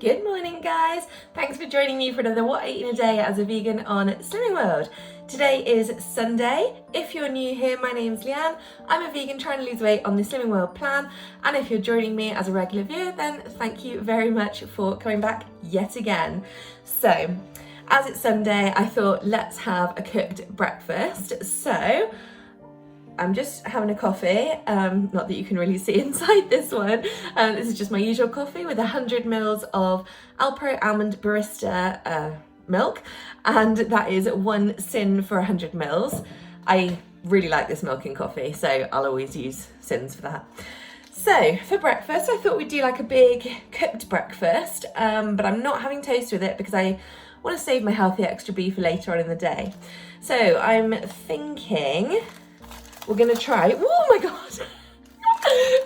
Good morning, guys. Thanks for joining me for another What I Eat in a Day as a Vegan on Slimming World. Today is Sunday. If you're new here, my name's Leanne. I'm a vegan trying to lose weight on the Slimming World plan. And if you're joining me as a regular viewer, then thank you very much for coming back yet again. So, as it's Sunday, I thought let's have a cooked breakfast. So, I'm just having a coffee, not that you can really see inside this one. This is just my usual coffee with 100 mils of Alpro Almond Barista milk, and that is 1 SYN for 100 mils. I really like this milk in coffee, so I'll always use SYNs for that. So for breakfast, I thought we'd do like a big cooked breakfast, but I'm not having toast with it because I want to save my healthy extra beef for later on in the day. So I'm thinking we're gonna try, oh my God,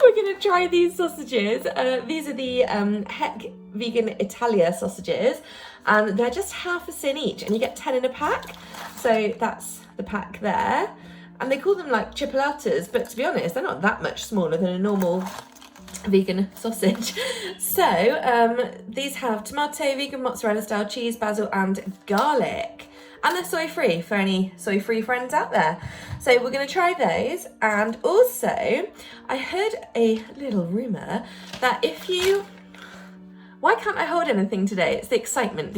we're gonna try these sausages. These are the Heck Vegan Italia sausages, and they're just half a SYN each, and you get 10 in a pack. So that's the pack there. And they call them like chipolatas, but to be honest, they're not that much smaller than a normal vegan sausage. So these have tomato, vegan mozzarella style cheese, basil, and garlic. And they're soy-free for any soy-free friends out there. So we're gonna try those. And also, I heard a little rumor that if you, why can't I hold anything today? It's the excitement.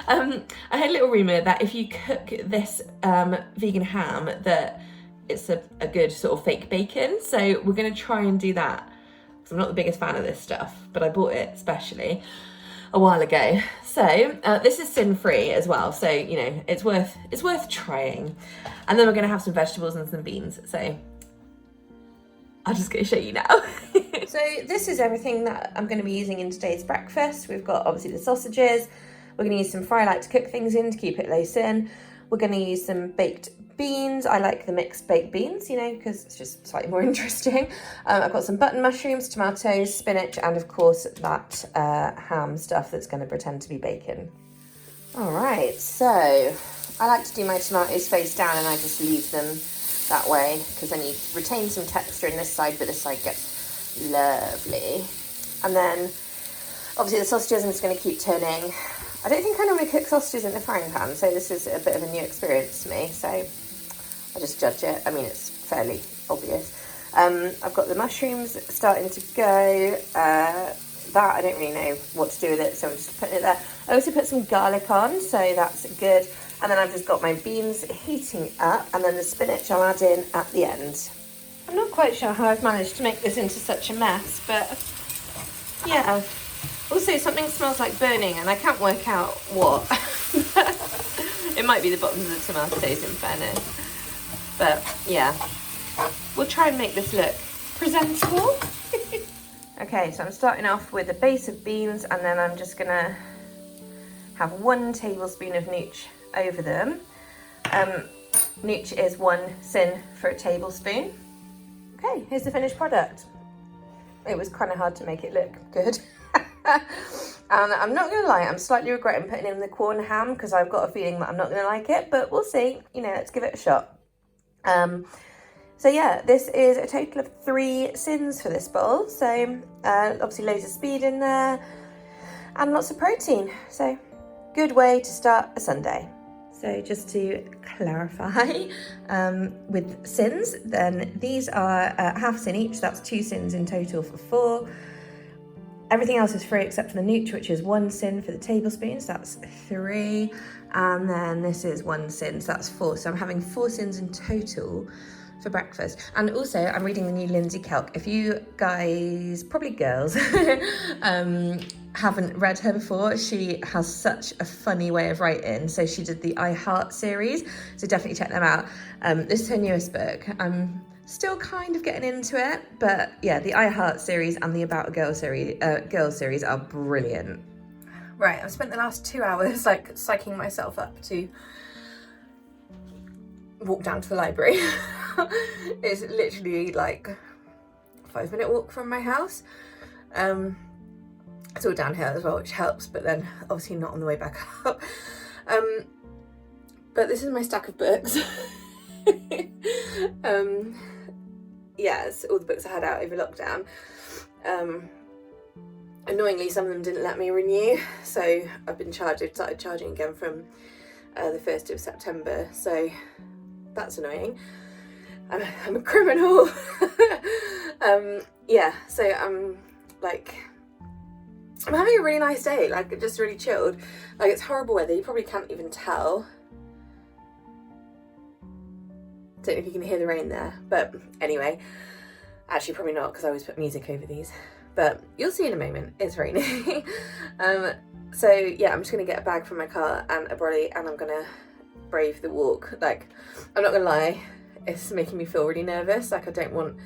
I heard a little rumor that if you cook this vegan ham, that it's a good sort of fake bacon. So we're gonna try and do that. Because I'm not the biggest fan of this stuff, but I bought it especially a while ago. So this is SYN free as well, so you know it's worth trying. And then we're going to have some vegetables and some beans, so I'll just go show you now. So this is everything that I'm going to be using in today's breakfast. We've got obviously the sausages. We're going to use some fry light to cook things in to keep it low SYN. We're going to use some baked beans. I like the mixed baked beans, you know, because it's just slightly more interesting. I've got some button mushrooms, tomatoes, spinach, and of course that ham stuff that's going to pretend to be bacon. All right, so I like to do my tomatoes face down, and I just leave them that way because then you retain some texture in this side, but this side gets lovely. And then obviously the sausages, I'm just going to keep turning. I don't think I normally cook sausages in the frying pan, so this is a bit of a new experience to me, so I just judge it. I mean, it's fairly obvious. I've got the mushrooms starting to go. That I don't really know what to do with it, so I'm just putting it there. I also put some garlic on, so that's good. And then I've just got my beans heating up, and then the spinach I'll add in at the end. I'm not quite sure how I've managed to make this into such a mess, but yeah. Also, something smells like burning, and I can't work out what. It might be the bottoms of the tomatoes, in fairness. But yeah, we'll try and make this look presentable. Okay, so I'm starting off with a base of beans, and then I'm just gonna have 1 tablespoon of nooch over them. Nooch is 1 SYN for a tablespoon. Okay, here's the finished product. It was kind of hard to make it look good. And I'm not gonna lie, I'm slightly regretting putting in the corn ham because I've got a feeling that I'm not gonna like it, but we'll see. You know, let's give it a shot. So yeah, this is a total of 3 SYNs for this bowl. So obviously loads of speed in there and lots of protein. So good way to start a Sunday. So just to clarify, with SYNs, then these are half SYN each. That's 2 SYNs in total for 4. Everything else is free except for the nooch, which is 1 SYN for the tablespoons, that's 3. And then this is 1 SYN, so that's 4. So I'm having 4 SYNs in total for breakfast. And also I'm reading the new Lindsay Kelk. If you guys, probably girls, haven't read her before, she has such a funny way of writing. So she did the I Heart series, so definitely check them out. This is her newest book. I'm still kind of getting into it, but yeah, the I Heart series and the About a Girl series are brilliant. Right, I've spent the last 2 hours like psyching myself up to walk down to the library. It's literally like a 5-minute walk from my house. It's all downhill as well, which helps, but then obviously not on the way back up. But this is my stack of books. Yeah, it's all the books I had out over lockdown. Annoyingly, some of them didn't let me renew, so I've started charging again from the 1st of September, so that's annoying. I'm a criminal. Yeah, so I'm having a really nice day, like just really chilled. Like, it's horrible weather, you probably can't even tell. Don't know if you can hear the rain there, but anyway, actually probably not, because I always put music over these, but you'll see in a moment. It's raining. So yeah, I'm just gonna get a bag from my car and a brolly, and I'm gonna brave the walk. Like, I'm not gonna lie, it's making me feel really nervous. Like, I don't want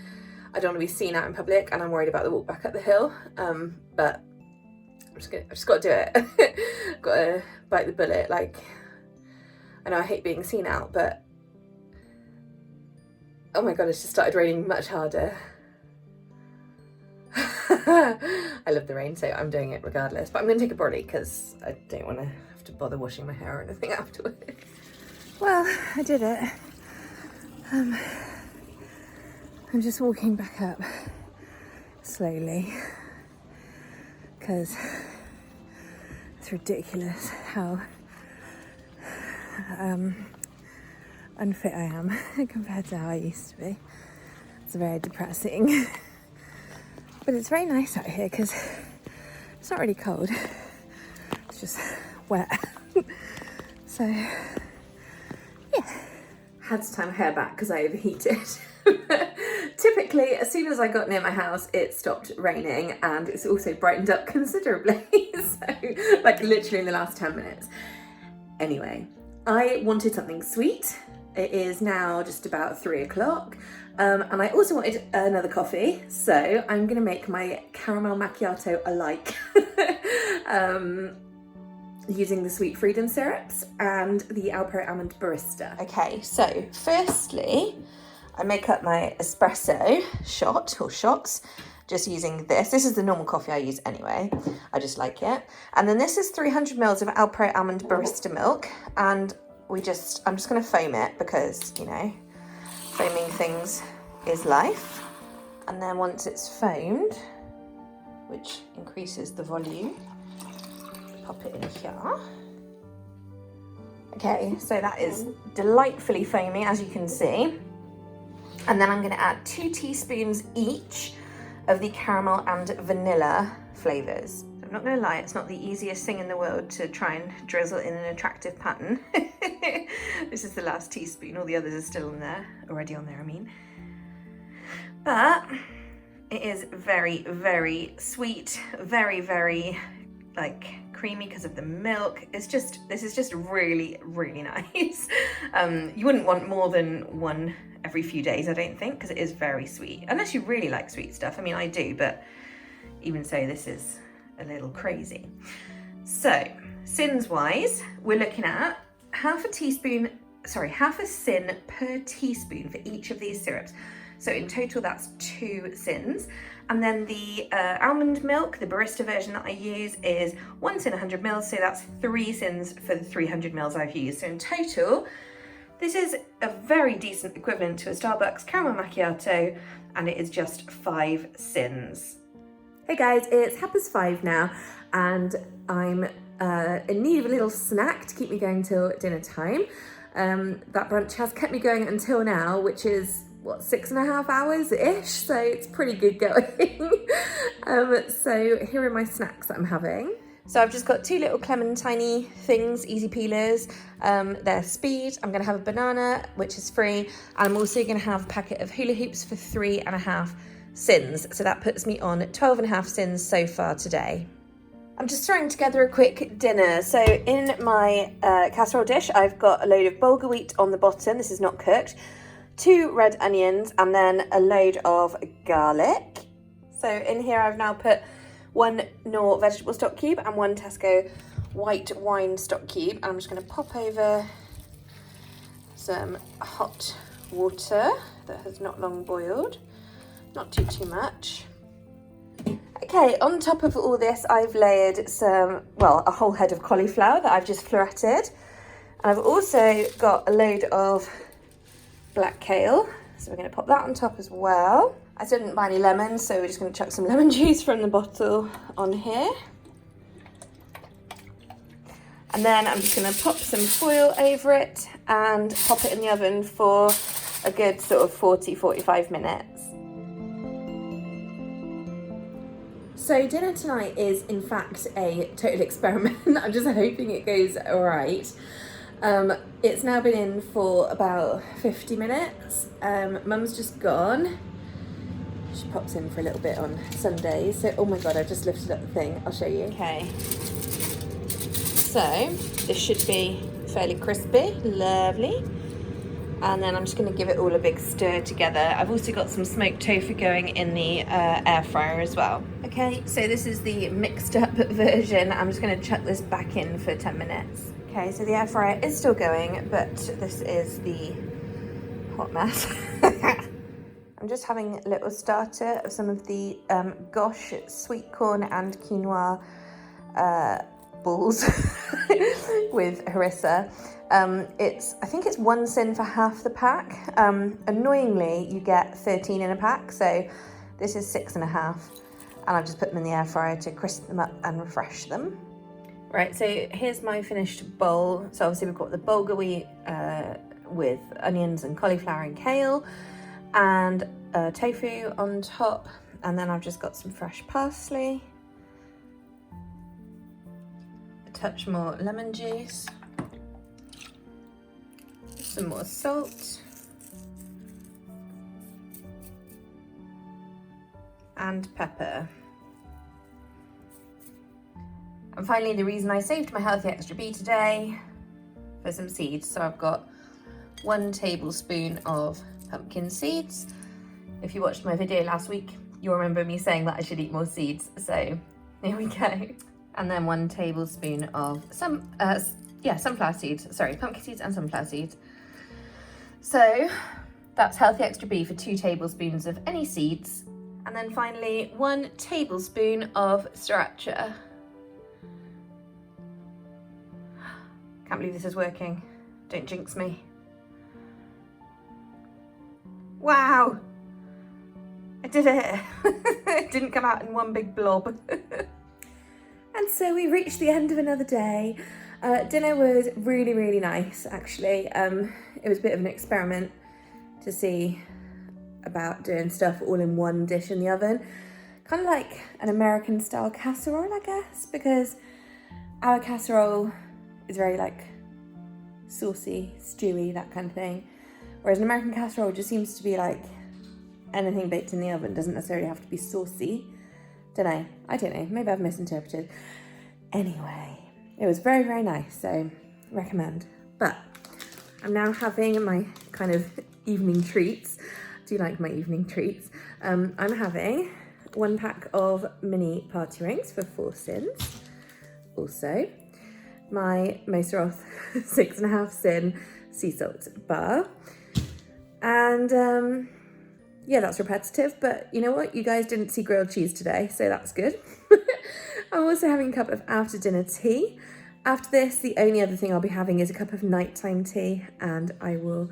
to be seen out in public, and I'm worried about the walk back up the hill. But I've just got to do it. Got to bite the bullet. Like, I know I hate being seen out, but oh my god, it's just started raining much harder. I love the rain, so I'm doing it regardless. But I'm going to take a brolly because I don't want to have to bother washing my hair or anything afterwards. Well, I did it. I'm just walking back up slowly because it's ridiculous how unfit I am compared to how I used to be. It's very depressing. But it's very nice out here because it's not really cold, it's just wet. So yeah, had to tie my hair back because I overheated. Typically, as soon as I got near my house, it stopped raining, and it's also brightened up considerably. So, like, literally in the last 10 minutes. Anyway, I wanted something sweet. It is now just about 3 o'clock. And I also wanted another coffee, so I'm gonna make my caramel macchiato alike using the Sweet Freedom syrups and the Alpro Almond Barista. Okay, so firstly, I make up my espresso shot or shots just using this. This is the normal coffee I use anyway. I just like it. And then this is 300 mils of Alpro Almond Barista milk, and I'm just gonna foam it because, you know, foaming things is life. And then once it's foamed, which increases the volume, pop it in here. Okay, so that is delightfully foamy, as you can see. And then I'm gonna add 2 teaspoons each of the caramel and vanilla flavors. I'm not gonna lie, it's not the easiest thing in the world to try and drizzle in an attractive pattern. This is the last teaspoon, all the others are still on there, already on there, I mean. But it is very, very sweet, very, very like creamy because of the milk. This is just really, really nice. You wouldn't want more than one every few days, I don't think, because it is very sweet. Unless you really like sweet stuff. I mean, I do, but even so, this is a little crazy. So, sins wise, we're looking at half a sin per teaspoon for each of these syrups. So in total, that's 2 sins. And then the almond milk, the barista version that I use, is 1 sin 100 mils. So that's 3 sins for the 300 mils I've used. So in total, this is a very decent equivalent to a Starbucks caramel macchiato, and it is just 5 sins. Hey guys, it's 5:30 now, and I'm in need of a little snack to keep me going till dinner time. That brunch has kept me going until now, which is, what, 6.5 hours-ish, so it's pretty good going. So here are my snacks that I'm having. So I've just got 2 little clementine things, easy peelers. They're Speed. I'm gonna have a banana, which is free, and I'm also gonna have a packet of hula hoops for 3.5 sins. So that puts me on 12.5 sins so far today. I'm just throwing together a quick dinner. So in my casserole dish, I've got a load of bulgur wheat on the bottom. This is not cooked. 2 red onions, and then a load of garlic. So in here I've now put 1 Knorr vegetable stock cube and 1 Tesco white wine stock cube. And I'm just going to pop over some hot water that has not long boiled. Not too much. Okay, on top of all this, I've layered a whole head of cauliflower that I've just fleuretted. And I've also got a load of black kale, so we're going to pop that on top as well. I still didn't buy any lemons, so we're just going to chuck some lemon juice from the bottle on here. And then I'm just going to pop some foil over it and pop it in the oven for a good sort of 40-45 minutes. So dinner tonight is in fact a total experiment. I'm just hoping it goes all right. It's now been in for about 50 minutes. Mum's just gone. She pops in for a little bit on Sundays. So, oh my God, I've just lifted up the thing. I'll show you. Okay. So this should be fairly crispy, lovely. And then I'm just going to give it all a big stir together. I've also got some smoked tofu going in the air fryer as well. Okay, so this is the mixed up version. I'm just going to chuck this back in for 10 minutes. Okay, so the air fryer is still going, but this is the hot mess. I'm just having a little starter of some of the Gosh sweet corn and quinoa balls with harissa. I think it's 1 sin for half the pack. Annoyingly, you get 13 in a pack, so this is 6.5. And I've just put them in the air fryer to crisp them up and refresh them. Right, so here's my finished bowl. So obviously we've got the bulgur wheat with onions and cauliflower and kale, and tofu on top, and then I've just got some fresh parsley, a touch more lemon juice, some more salt, and pepper. And finally, the reason I saved my Healthy Extra B today for some seeds. So I've got 1 tablespoon of pumpkin seeds. If you watched my video last week, you'll remember me saying that I should eat more seeds. So here we go. And then 1 tablespoon of sunflower seeds. Sorry, pumpkin seeds and sunflower seeds. So that's Healthy Extra B for 2 tablespoons of any seeds. And then finally 1 tablespoon of sriracha. Can't believe this is working. Don't jinx me. Wow! I did it! It didn't come out in one big blob. And so we reached the end of another day. Dinner was really, really nice, actually. It was a bit of an experiment to see about doing stuff all in one dish in the oven. Kind of like an American style casserole, I guess, because our casserole is very like saucy, stewy, that kind of thing. Whereas an American casserole just seems to be like anything baked in the oven, doesn't necessarily have to be saucy. I don't know, maybe I've misinterpreted. Anyway, it was very, very nice, so recommend. But I'm now having my kind of evening treats. I do like my evening treats. I'm having 1 pack of mini party rings for 4 sins. Also, my Moseroth 6.5 sin sea salt bar. And yeah, that's repetitive, but you know what? You guys didn't see grilled cheese today, so that's good. I'm also having a cup of after dinner tea. After this, the only other thing I'll be having is a cup of nighttime tea, and I will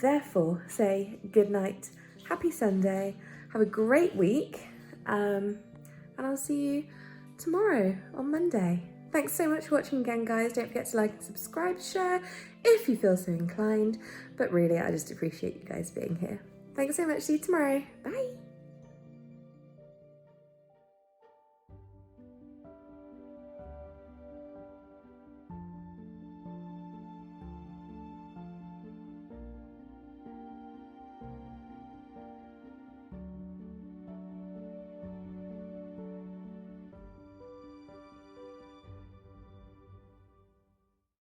therefore say good night, happy Sunday, have a great week, and I'll see you tomorrow on Monday. Thanks so much for watching again, guys. Don't forget to like and subscribe, share if you feel so inclined. But really, I just appreciate you guys being here. Thanks so much. See you tomorrow. Bye.